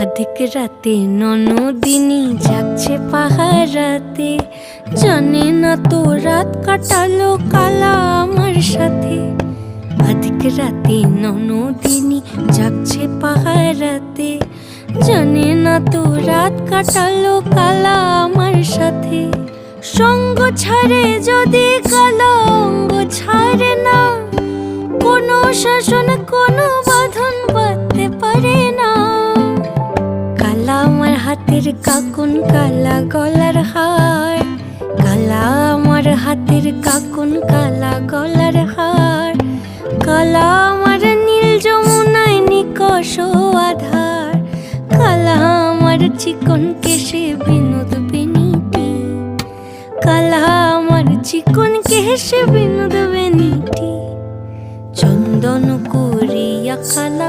अधिक राते ননদিনী যাচ্ছে পাহারাতে, জানে না তো রাত কাটালো কালা আমার সাথে। अधिक রাতে ননদিনী যাচ্ছে পাহারাতে, জানে না তো রাত কাটালো কালা আমার সাথে। সঙ্গ ছাড়ে যদি কালা অঙ্গ ছাড়ে না, কোনো শাসন কোনো বাঁধন বাঁধতে পারে না। কালা আমার হাতের কাকুন কালা গলার হার, কালা আমার হাতের কাকুন কালা গলার হার। কালা আমার নীল যমুনায় নিকষ আধার, কালা আমার চিকন কেশে বিনোদ বেনিটি, কালা আমার চিকন কেশে বিনোদ বেনিটি। চন্দন করিয়া কালা